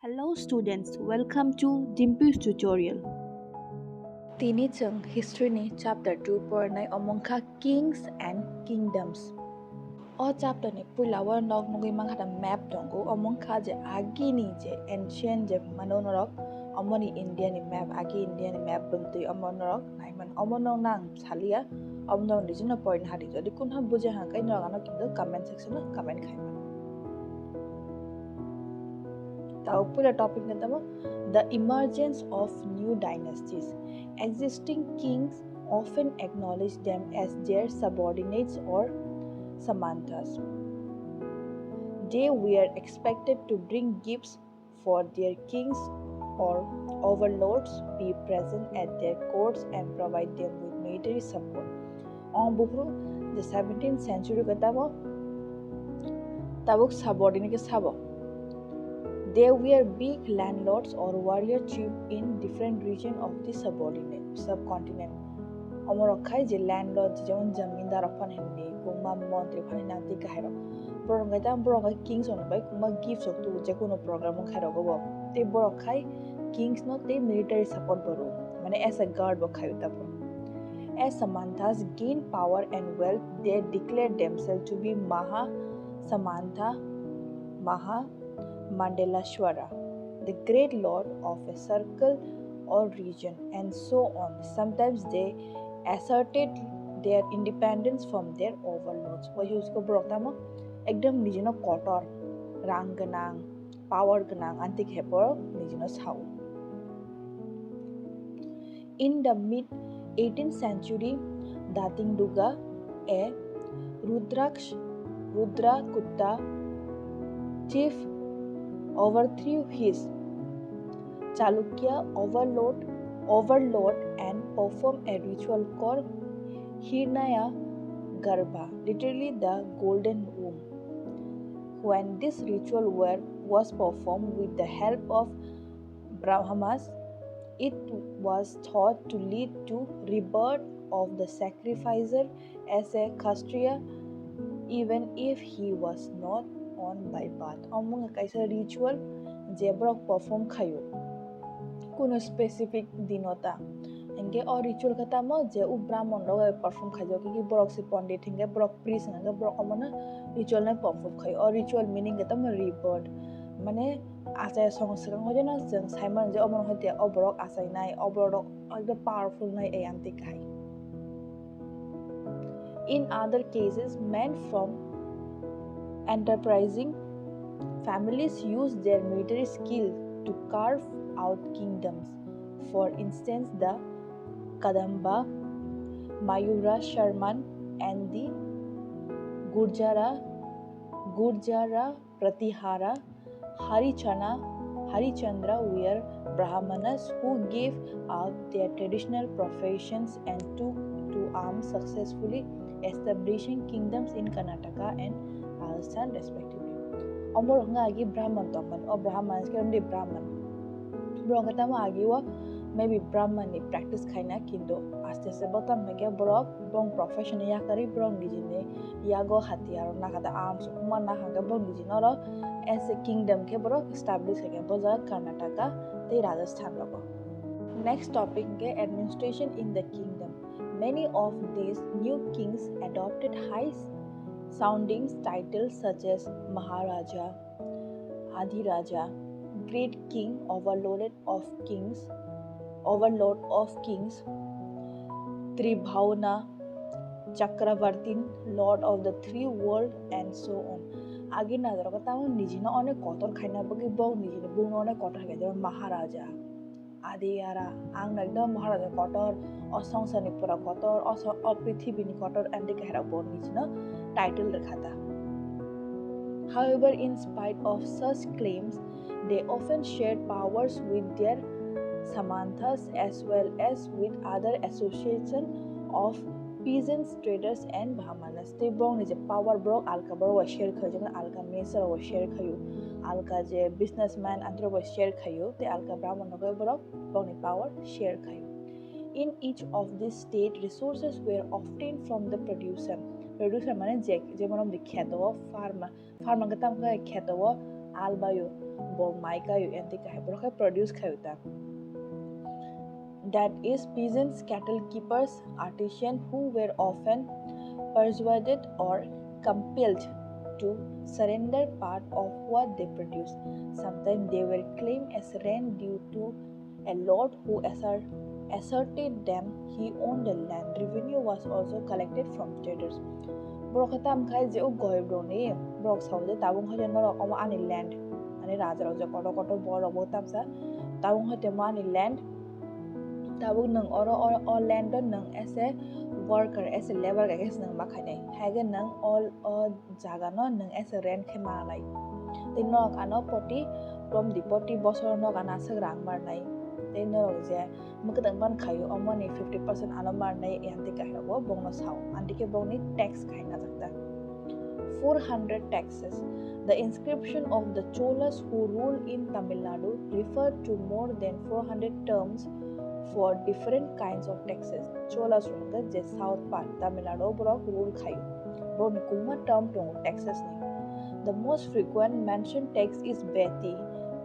Hello students, welcome to Dimpy's tutorial. Tini chung history ni chapter 2 pornai omongkha kings and kingdoms. O chapter ni pulawa nog nugi manghata map dongo omongkha je agi ni je ancient je manonorok omoni India ni map agi India ni map bungtui omonorok naiman omonong nang salia omnong dijino point hadi jodi kunha buje hankai noragano kintu comment section comment khaiman. Taupula topic natamo the emergence of new dynasties. Existing kings often acknowledge them as their subordinates or samantas. They were expected to bring gifts for their kings or overlords, be present at their courts and provide them with military support. On Bukru, the 17th century katamo tabuk subordinate sabo. There were big landlords or warrior chiefs in different regions of the subcontinent. Omorokai je landlord jeon zamindar ofan hindi kuma montri phani nanti kahero. Borokai tam borokai kings on bai kuma gifts of tu je kuno program khairo go. Te borokai kings no te military support boru. Mane as a guard bo khayu tapo. As Samanthas gained power and wealth, they declared themselves to be Maha Samantha Maha Mandelashwara, the great lord of a circle or region, and so on. Sometimes they asserted their independence from their overlords. वही उसको बोलता है एकदम निजनो कोटर रंग गनांग power गनांग अंतिक है पर निजनो छाऊ. In the mid 18th century, Datingduga, a Rudrakutta chief, overthrew his Chalukya overlord and performed a ritual called Hirnaya Garbha, literally the golden womb. When this ritual was performed with the help of Brahmas, it was thought to lead to rebirth of the sacrificer as a Kshatriya, even if he was not on by birth. Among a ritual Jebrok perform khayo kuno specific dinota engge or ritual katamo je u brahman ro perform khayo ki borok se pandit hinge borok priest nga borok amana ritual na perform khayo or ritual meaning katamo rebirth mane asai সংস্কৃতি হজনা जों Simon जे अमन हते अबरक आसाइनाय अबरक एकदम powerful नाय ए आंति खाय. In other cases, men from enterprising families used their military skill to carve out kingdoms. For instance, the Kadamba, Mayura Sharman, and the Gurjara Pratihara Harichandra were Brahmanas who gave up their traditional professions and took to arms, successfully establishing kingdoms in Karnataka and Rajasthan respectively. Omor nga agi Brahman toman o Brahmans ke amde Brahman. Borok ta ma agi wa maybe Brahman ni practice khaina kindo aste se botam mege borok bong profession ya kari borok dijine ya go hatiar na kada arms kuma na hanga bong dijino ro as a kingdom ke borok establish ke boja Karnataka te Rajasthan logo. Next topic ke administration in the kingdom. Many of these new kings adopted high sounding titles such as Maharaja, Adhiraja, Great King, Overlord of Kings, Tribhavana, Chakravartin, Lord of the Three Worlds, and so on. Agi nazar kata mo nijina one kotor khaina bagi bong nijina bung one kotor kaya Maharaja. Adiyara ang nagdam Maharaja kotor অসংসানি পুরা কতর অপৃথিবীনি কতর এন্ডে কেহরা বন নিচনা title রাখাতা. However, in spite of such claims, they often shared powers with their samanthas as well as with other associations of peasants, traders, and brahmanas. They bong nije power brok alka bro wa share khayo jeman alka mesar wa share khayo alka je businessman antro wa share khayo te alka brahman no brok bong ni power share khayo. In each of these state, resources were obtained from the producer. Producer মানে যে যেমন আমরা খেত farmer kata mga খেত albayo bo mai kayu enti kai borok produce kayu ta. That is peasants, cattle keepers, artisans who were often persuaded or compelled to surrender part of what they produced. Sometimes they were claimed as rent due to a lord who asserted them he owned the land. Revenue was also collected from traders. Borok tam khai je goi bro ni borok sauje tabung hoje norok omo ani land ani raja roja koto koto bor obo tamsa tabung hote mo ani land tabung nang oro land nang as a worker as a labor guys nang makhane hage nang all jaga no nang as a rent khema lai tin nok ano poti from the poti bosor nok ana sagrang mar nai tin nok je mukadang ban khayo omoni 50% ano mar nai yanti ka habo bongno sao andike bongni tax khaina jakta 400 taxes. The inscription of the Cholas who ruled in Tamil Nadu referred to more than 400 terms for different kinds of taxes. Cholas rungga je south part Tamil Nadu borok rule khayo. Bon kuma term tong taxes ni. The most frequent mentioned tax is beti,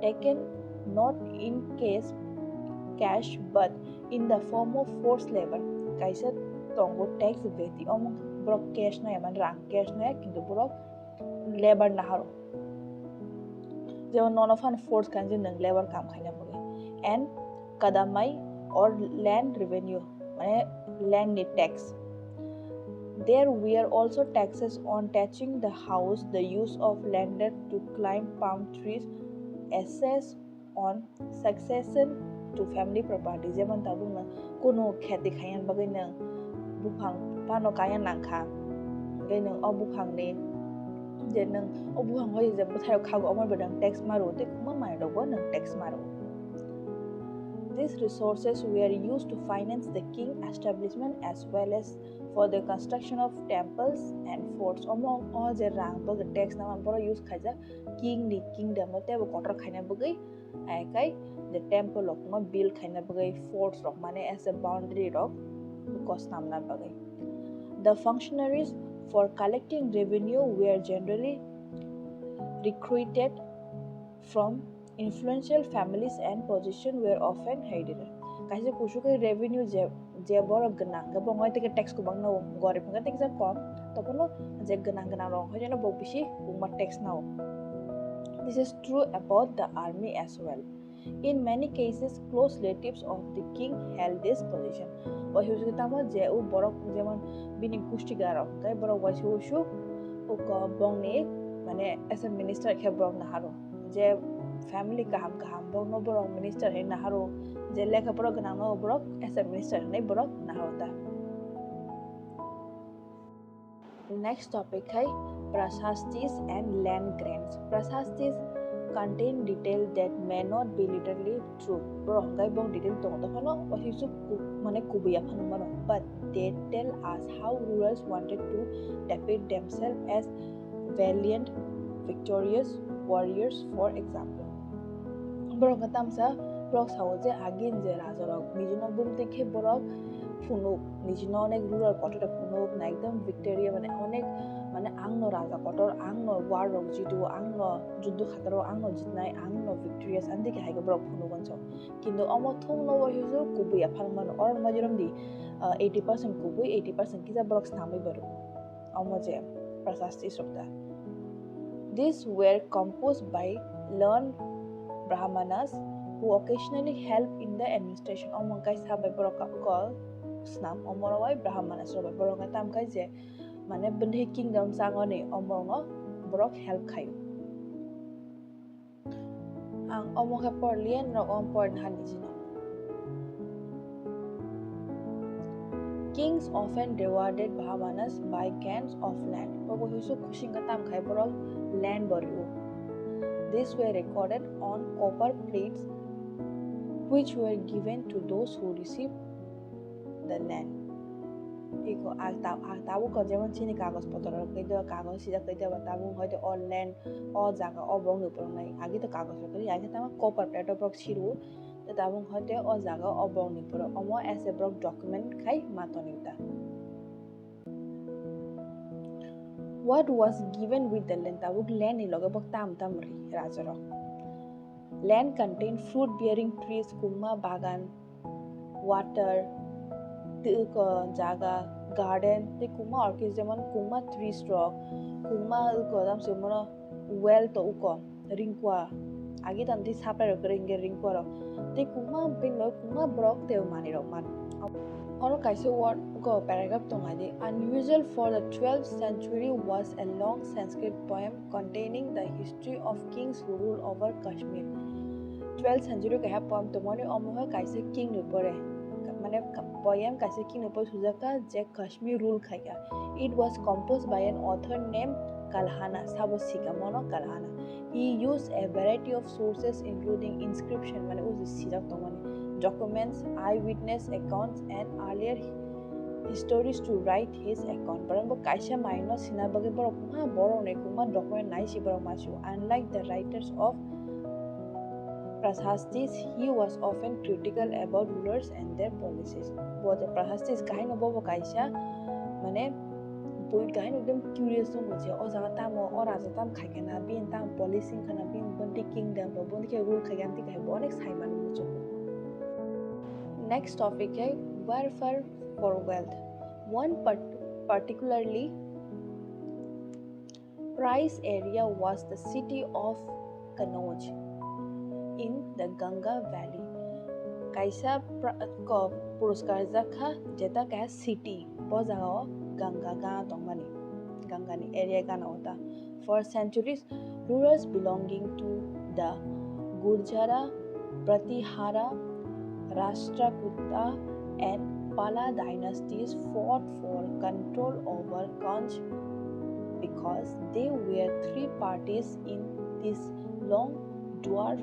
taken not in cash but in the form of forced labor. Kaisa tongo tax beti omong borok cash na yaman rang cash na kintu borok labor na haro. Jeon none of an force kanjin nang labor kam khaina boge. And kadamai or land revenue mane land ni tax. There were also taxes on touching the house, the use of landed to climb palm trees, assess on succession to family property. Jeman tabung na kuno kheti khayan bagai nang buphang pano kayan nang kha gai nang obuphang ne je nang obuphang hoi je buthai khago amar badang tax maru te kuma mai dogo nang tax maru. These resources were used to finance the king establishment as well as for the construction of temples and forts. Among all the rang bag tax na boro use khaja king ni kingdom te bo kotor khaina bagai ai kai the temple of ma build khaina bagai forts rok mane as a boundary rok cost namna bagai. The functionaries for collecting revenue were generally recruited from influential families and positions were often hidden. Kaisa kusukai revenue je borok ganang ga bongoi teke tax ko bang no gorip nga tek ja kom topono je ganang rong hoje no bobisi bungma tax now. This is true about the army as well. In many cases, close relatives of the king held this position. Wahisu tamo je u borok jemon bini kustigar kai borok wahisu u ko bongne mane as a minister ke borok na haro je family kaham borok no borok minister he na haro je lekha borok ganang no borok as a minister nei borok na haro ta. Next topic hai prasastis and land grants. Prasastis contain details that may not be literally true. Borok gai bong detail tong to phano wahisu mane kubiya phano mano but they tell us how rulers wanted to depict themselves as valiant, victorious warriors, for example. Borok katamsa borok sauje agin je rajorok nijuno bumte khe borok phunuk nijuno onek ruler kotor phunuk na ekdom victoria mane onek mane angno raja kotor angno war rok jitu angno juddu khataro angno jitnai angno victorious andike haiga borok phunuk onso kintu omo thungno wahisu kubui aphalmano or majuram di 80% kubui 80% kiza borok snamai baru omo je prasasti sokta. These were composed by learned brahmanas who occasionally help in the administration. Omong kai sabai borok ko snam omorawai brahmanas ro borok tam kai je mane bendhe kingdom sangone omong borok help khayo. Ang omong ka porlian ro om por hanijino. Kings often rewarded brahmanas by grants of land. Obo hisu kushinga tam khai borok land boru. These were recorded on copper plates which were given to those who received the land. Iko tabu ko jemon chini kagos potor kai do kagos sida kai do tabu hoyto all land all jaga all bong upor nai agi to kagos kari agi tama copper plate brok chiru to tabu hoyto all jaga all bong upor omo as a brok document khai matonita. What was given with the land tabuk land ni loge bok tam ri rajaro Land contained fruit-bearing trees, kuma bagan, water, jaga, garden, te kuma orchids যেমন kuma tree stalk, kuma দাম যেমন well to uko ringkwa, agi tanti sapra ringe ringkwa, te kuma pinlo kuma brok teo mani man. Or kaise word go paragraph tongadi. Unusual for the 12th century was a long Sanskrit poem containing the history of kings who ruled over Kashmir. 12th century ka poem tomoni omoha kaise king nupore. Mane poem kaise king nupore sujaka je Kashmir rule khaya. It was composed by an author named Kalhana Sabosika Mono Kalhana. He used a variety of sources including inscription mane uzi sirak tomoni. Documents, eyewitness accounts, and earlier histories to write his account. But kaisa maino sinabagi boro kuma boro ne kuma document nai siboro masu. Unlike the writers of Prashastis, he was often critical about rulers and their policies. But the Prashastis kahin obo kaisa mane boi kahin ekdom curious to mujhe o jaga tam o raja tam khaikena bin tam policing khana bin bondi kingdom bondi ke rule khaiganti kai bonek saiman mujo. Next topic है warfare for wealth. One particularly prized area was the city of Kannauj in the Ganga Valley. Kaisa पुरस्कार जखा जेता का city बजाओ गंगा गा तोंगनी Gangani area का ना होता. For centuries, rulers belonging to the Gurjara, Pratihara, Rashtrakuta and Pala dynasties fought for control over Kanj because they were three parties in this long drawn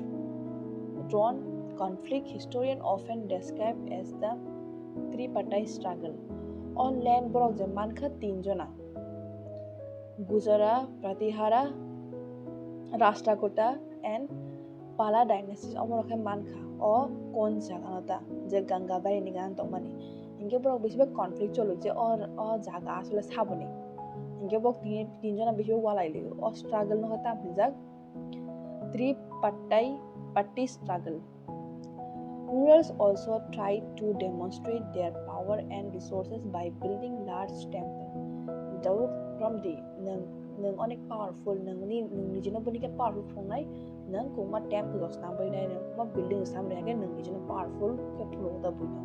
conflict historians often describe as the Tripartite struggle. On land borok je mankha tinjona Gujara, Pratihara, Rashtrakuta and Pala dynasties omorokhe mankha o kon jaganota je Ganga bari nigan tomani inge borok besibak conflict cholu je o jaga asole saboni inge borok tinjona besibak walaile o struggle no hota bijak Tripartite struggle. Rulers also tried to demonstrate their power and resources by building large temples. Though from the nang onek powerful nang jino boni ke powerful phongnai nang kuma temple os nambai nai nang kuma building samne age nang jino powerful ke phlo da buino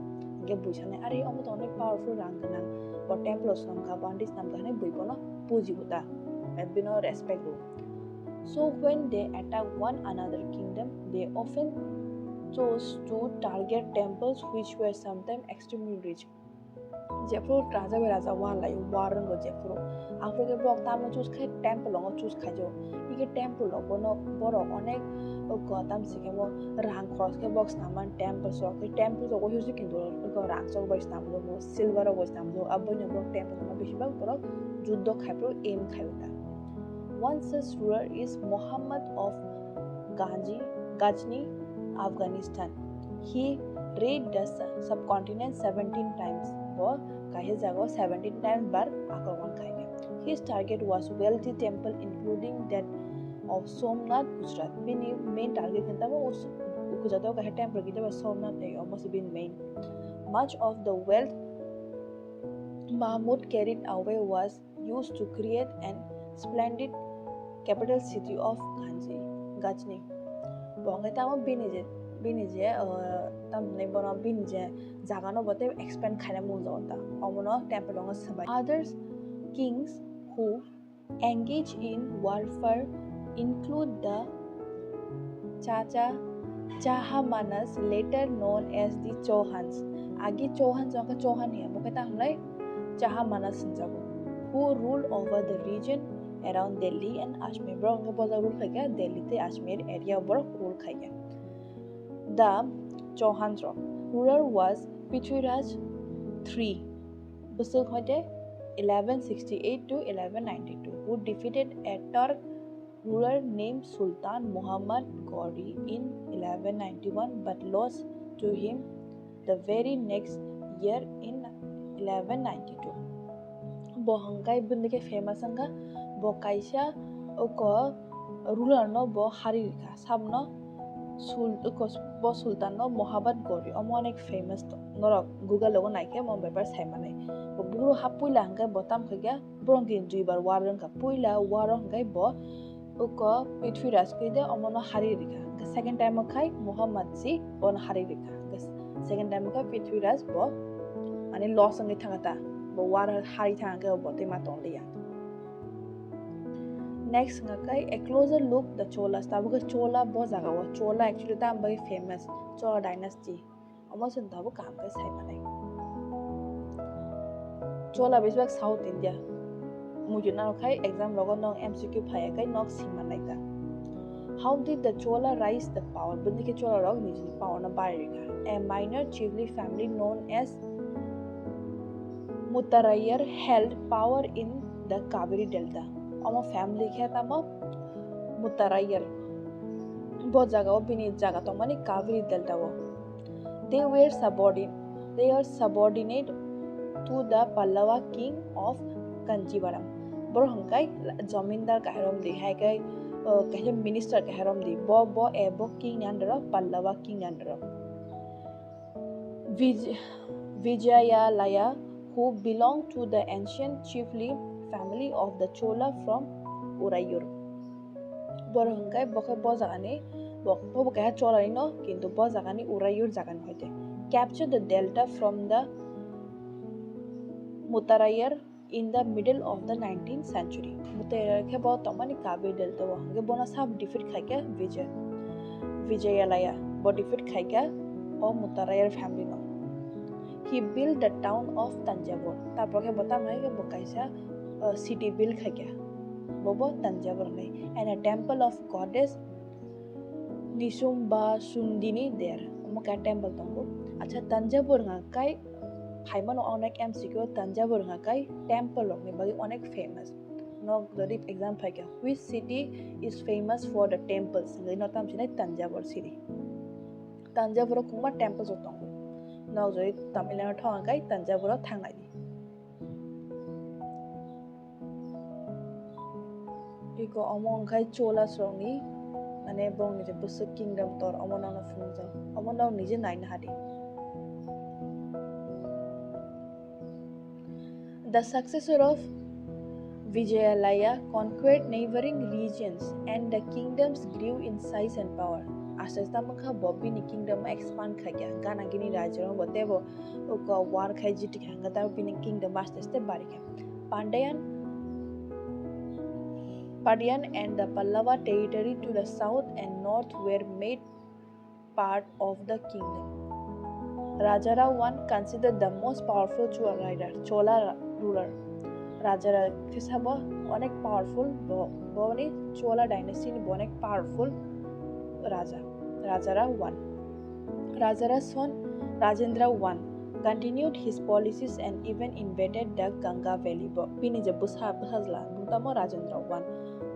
ge buchane are omo to onek powerful rang nang bo temple os nam ka bandis nam ka ne buibono puji buta bino respect do. So when they attack one another kingdom, they often chose to target temples which were sometimes extremely rich. Jeffro raja wala waran go Jeffro. After the block tam choose khai temple long choose khajo. Ike temple lo bono boro onek ko tam sikemo rang cross ke box naman temple so ke temple to go use kindo ko rang so box namu mo silver go namu abo no block temple ma beshi bag boro juddo khaipro aim khaiuta. One such ruler is Muhammad of Ghazni, Afghanistan. He raided the subcontinent 17 times. वो कहे जागो 17 times bar आक्रमण खाएंगे. His target was wealthy temple including that of Somnath, Gujarat. Bini main target किंता वो उस गुजरात का है temple की जब Somnath है almost been main. Much of the wealth Mahmud carried away was used to create an splendid capital city of Ghazni. Bongai tamo bini je tam ne bono bini je jaga no bote expand khana mu jota omono temple long sabai. Other kings who engage in warfare include the Chahamanas, later known as the Chauhans. Agi Chauhan jaka Chauhan hai bokata hamlai Chahamanas jago who ruled over the region around Delhi and Ashmir. Bro boza rule khaya Delhi te Ashmir area bro rule khaya. The Chauhan ruler was Prithviraj III, Busuk hote 1168 to 1192, who defeated a Turk ruler named Sultan Muhammad Ghori in 1191 but lost to him the very next year in 1192. Bohangai bundike famous anga bo kaisa oko ruler no bo harika sabno bo sultan no mohabbat gori omo onek famous to norok google logo naike mo paper sai manai bo buru hapuila hangkai botam khagya brongin duibar warang ka puila warang hangkai bo uko prithviraj kide omo no hari rikha second time khai muhammad ji on hari rikha second time ka prithviraj bo mane loss ngi thangata bo war hari thangka bo te ma tong liya. Next ngakai a closer look the cholas tabu chola bo jaga wa chola actually ta ambai famous chola dynasty omo sun tabu kam kai sai manai chola besbak south india mujuna khai exam logo nong mcq phaya kai nok simanai ka. How did the chola rise the power bundike chola rog niji power na bari ka a minor chiefly family known as Muttarayar held power in the Kaveri Delta. Omo family khe tamo Muttarayar bo jaga o bini jaga to mani Kaveri Delta wo. They are subordinate to the Pallava king of Kanchivaram. Bor hangkai zamindar kahrom di hai kai kahe minister kahrom di bo ebo king andara Pallava king andara. Vijayalaya who belonged to the ancient chiefly family of the Chola from Urayur. Borhangkai boke bo jagani bo kahe Chola no kintu bo jagani Urayur jagan hoite. Capture the delta from the Muttarayar in the middle of the 19th century. Muttarayar ke bo tomani Kaveri delta wo hange bona sab defeat khaike Vijayalaya bo defeat khaike o Muttarayar family no. He built the town of Tanjavur. Taproke botam hai ke bokaisa city build khakya. Bobo Tanjavur nei and a temple of goddess Nisumba Sundini there. Moka temple tongo. Acha Tanjavur nga kai haimano onek MCQ Tanjavur nga kai temple log ni bagi onek famous. No gori exam phakya. Which city is famous for the temples? Ngai notam sinai Tanjavur city. Tanjavur kuma temples tongo. Now joy Tamil Nadu thongai Tanjavur thangai di. Iko omong kai Chola srongi mane bong nije busuk kingdom tor omon na fungjal omon na nije nain hadi. The successor of Vijayalaya conquered neighboring regions and the kingdoms grew in size and power. Asasta makha bobby ni kingdom expand khagya gana gini rajro botebo ko war khai jit khanga tar bini kingdom aste barika. Padian and the Pallava territory to the south and north were made part of the kingdom. Rajara I considered the most powerful Chola ruler. Rajara kisaba onek powerful boni Chola dynasty ni bonek powerful Raja. Rajara I. Rajara's son Rajendra I continued his policies and even invaded the Ganga Valley. Bini jabusha bhazla buntamo Rajendra I.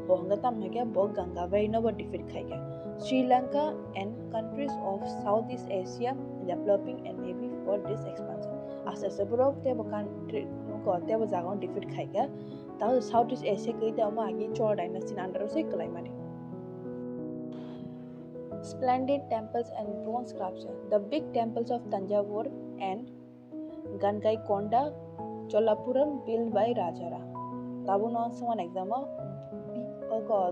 Bohangatam hagya bo Ganga Valley no defeat khaiga. Sri Lanka and countries of Southeast Asia developing a navy for this expansion. After several country no te jagon defeat khaiga. Tao Southeast Asia kai ta ma agi Chola dynasty under se kalai mari. Splendid temples and bronze sculpture. The big temples of Tanjavur and Gangaikonda, Cholapuram built by Rajara. Tabu non one example.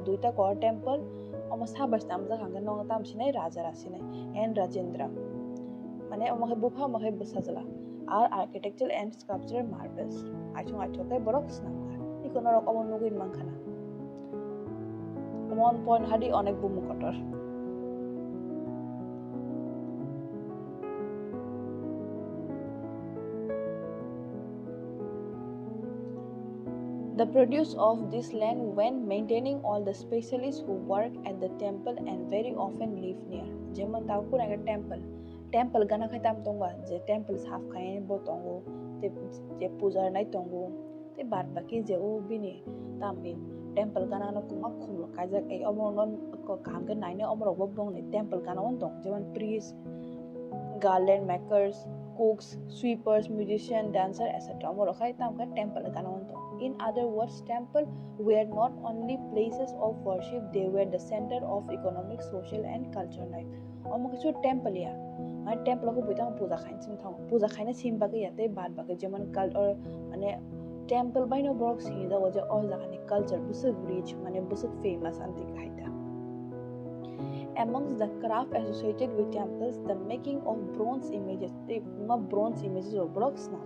Duita core temple almost habas tamza hanga nong tam sinai Rajara sinai and Rajendra. Mane omahe bupha omahe busazala. Our architectural and sculptural marvels. Achung kai borok snamar. Ikono rok omon nuguin mangkhana. Omon point hadi onek bumukotor. The produce of this land when maintaining all the specialists who work at the temple and very often live near. Jeman tawku naga temple gana khatam tongba je temple half khain bo tongo te je pujar nai tongo te bar baki je o bini tambi temple gana no kuma khumlo kajak ei omonon ko kam ke naine omro bobong ni temple gana on tong jeman priests garland makers cooks, sweepers, musicians, dancers, etc. Omoro khai tam ka temple gana on tong In other words, temples were not only places of worship, they were the center of economic, social, and cultural life. Omo temple ya, mane temple ko buitang puja khain sim thong, puja khaina sim bagai yate bad bagai jeman cult or mane temple by no borok si da waja or zakani culture busuk rich mane busuk famous anti kaita. Amongst the craft associated with temples, the making of bronze images, bronze images or blocks now.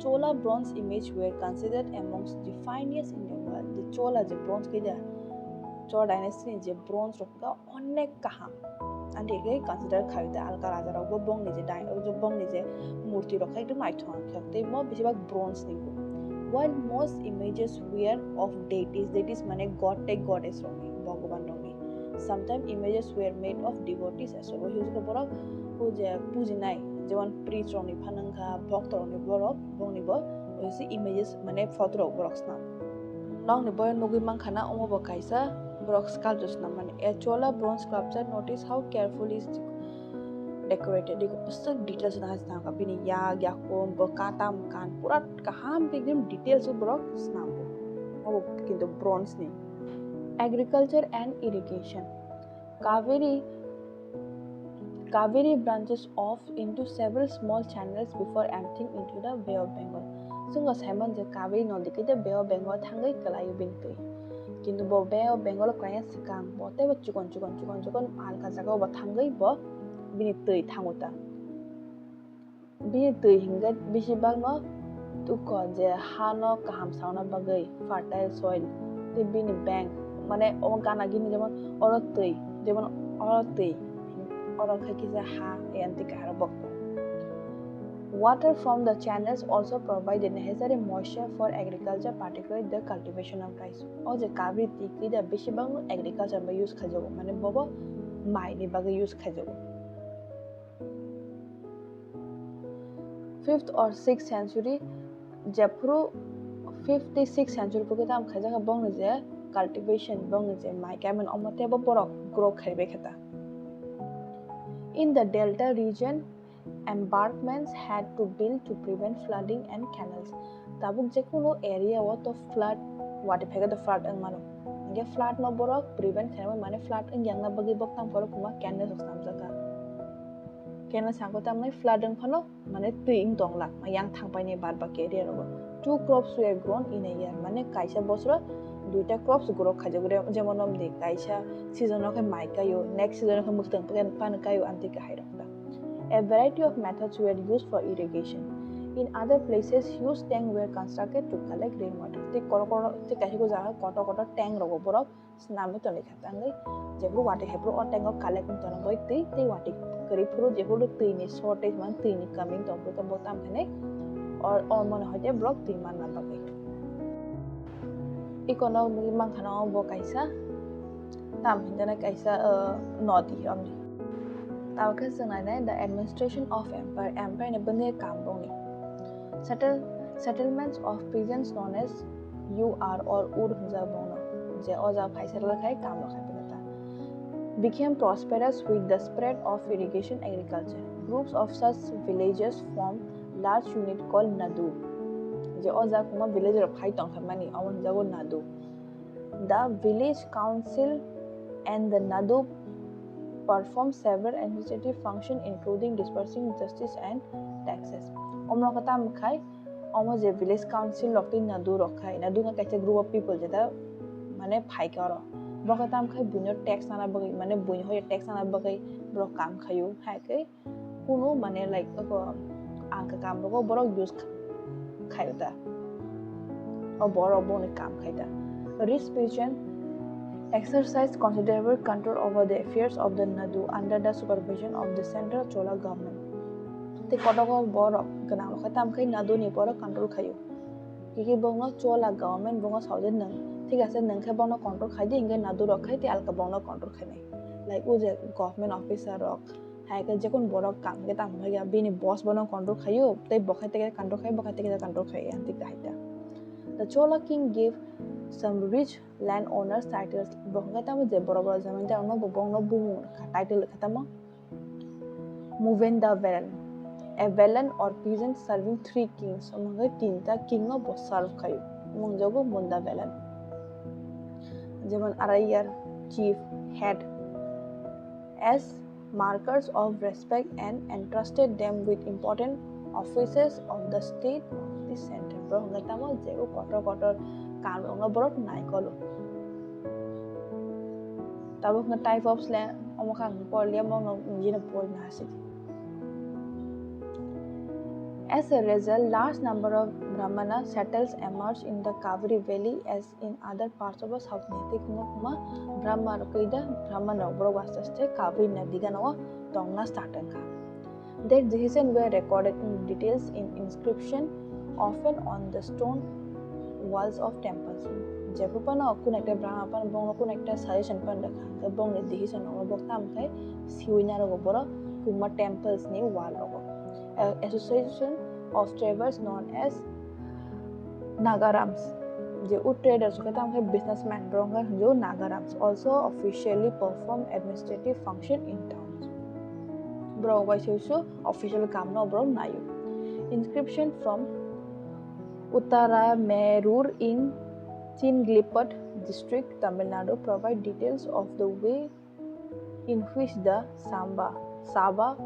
Chola bronze images were considered amongst the finest in the world. The Chola the bronze kida, Chola dynasty the bronze roka onek kaham. And they consider kaita alkaraza rogo bong nije dine or bong nije murti roka to my tongue. They more bishop bronze nigo. While most images were of deities, that is mane god take goddess rongi, Bhagavan rongi. Sometimes images were made of devotees as well. Who's borok pujinai, যেমন priest roni phanangka, bhakt roni borok, bongni bo, who's images mane photo borok snap. Long ni boy nogi mankhana omo bokaisa borok sculptures na mane a chola bronze sculpture. Notice how carefully is decorated. Digo pusuk details na hasna ka bini ya kom bokatam kan pura kaham bigim details borok snap. Oh kintu bronze ni. Agriculture and irrigation. Kaveri branches off into several small channels before emptying into the Bay of Bengal. Sungas Haman the Kaveri no the Bay of Bengal Tangai Kalayu Bintui. Kindu Bo Bay of Bengal Kayan Sikang, whatever chukon Alkazago, but Tangai Bo Binitui Tanguta. Binitui Hingat Bishibagno to call the Hano Kaham Sauna Bagai, fertile soil, the Bini Bank. মানে ওগানা গিনি যেমন অরতই যেমন অরতই অরখা কিসে হা এন্তি কাহার বক্ত. Water from the channels also provide the necessary moisture for agriculture, particularly the cultivation of rice. ও যে কাবরি তিকি দা বেশিরভাগ agriculture বা use খাজব মানে Bob মাইনি বাগে use খাজব. 5th or 6th century Japru 5th to 6th century পর্যন্ত আম খাজাকা বং যে cultivation bong je mai kamen omote bo borok grow khaibe khata. In the delta region, embankments had to build to prevent flooding and canals. Tabuk je kono area wa to flood wati phega the flood ang mano nge flood no borok prevent khaibe mane flood ang yang na bagi bok tam borok kuma canal sam jaka canal sangko tam nai flood ang phano mane tuing tong lak ma yang thang pai ne bad ba area ro. 2 crops were grown in a year mane kaisa bosro দুইটা crops grow খাজগুরে যেমন আমদি কাইসা সিজনকে মাইকায়ো next সিজনকে মুক্তং পানকায়ো Antika হাইরকটা. A variety of methods were used for irrigation. In other places, huge tanks were constructed to collect rainwater. Te koro te kahigo jaga koto tank rogo borok snami to likhatangai jebru wati hebru or tank of collect to na boy te wati kari puru jebru tini shortage man tini coming to botam khane or mone hoite brok tin man na bagai. Economic mangkhana bo kaisa tam hindana kaisa nodi amni tawka sanai the administration of empire ne bande kam boni settlements of peasants known as UR or urja bono je oja phaisar khai kam khai pinata became prosperous with the spread of irrigation agriculture. Groups of such villages formed large unit called nadu. The village of Haitong Hamani, Awan Jago Nadu. The village council and the Nadu perform several administrative functions, including dispersing justice and taxes. Omlokatam Kai, almost a village council locked in Nadu Rokai. Nadu catch a group of people that Mane Paikaro. Bokatam Kai Bunyo tax on a bagay, Mane Bunyo tax on a bagay, Brokam Kayu, Hake, Kuno Mane like Anka Kambo, Borok use. Khaida or borrow bone kam khaida. Rich peasant exercised considerable control over the affairs of the Nadu under the supervision of the central Chola government. Te kotogo borok ganang khatam khai Nadu ni borok control khayo. Kiki bongo Chola government bongo sauje nang ঠিক আছে nang khe bongo control khai di inge Nadu rok khai ti alka bongo control khai nai. Like uje government officer rok haike jekon borok kam ge tam bhaya bini boss bono control khayo tei bokhai te control khai bokhai te control khai anti kaita. The Chola king gave some rich landowners titles bokhai tam je boro boro zamin ta ono bobong no bumu title khatama Movenda Velan, a Velan or peasant serving 3 kings among tinta king of serve khayo mungjogo munda belan jemon arayar chief head as markers of respect and entrusted them with important offices of the state of the center borok gatamo jego kotor kam ronga borok nai kolo tabok nga type of slang omokang porlia mong ngina por nasi. As a result, large number of Brahmana settles emerged in the Kaveri Valley as in other parts of the South Natik Nukma Brahmana Kaida Brahmana Brovastaste Kaveri Nadiganawa Tongna Statanka. Their decisions were recorded in details in inscription, often on the stone walls of temples. Jepupana kunekta Brahmana Bong kunekta suggestion pandaka Bong decision or Boktam Kai Siwina Gobora Kuma temples ni wall association of traders known as Nagarams. जो traders कहता है businessmen बरोंगा जो Nagarams also officially perform administrative function in towns. Bro वैसे official काम ना bro नायु. Inscription from Uttaramerur in Chinglipat district, Tamil Nadu provide details of the way in which the Sabha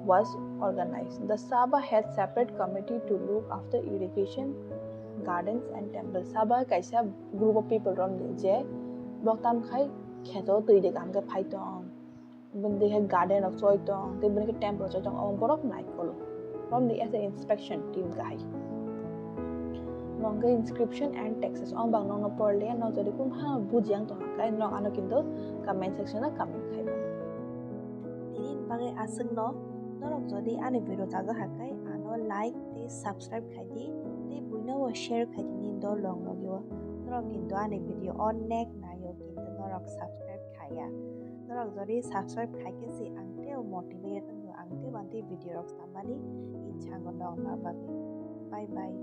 was organized. The Sabha had separate committee to look after irrigation, gardens and temples. Sabha kaisa group of people from je boktam khai kheto tui de kam ke phai tong when they had garden of soy tong they bring a temple soy tong on borok nai kolo from the as an inspection team guy manga inscription and taxes on bang no porle no jodi kum ha bujang to kai no ano kinto comment section na comment khai Tinin bage aseng no norok jodi ane video jaga hakai ano like te subscribe khai di te buina wa share khai di nin do long logyo norok kinto ane video on nek na yo kinto norok subscribe khaya norok jodi subscribe khai ke si angte o motivate no angte banti video rok samani ichha go dong na bye bye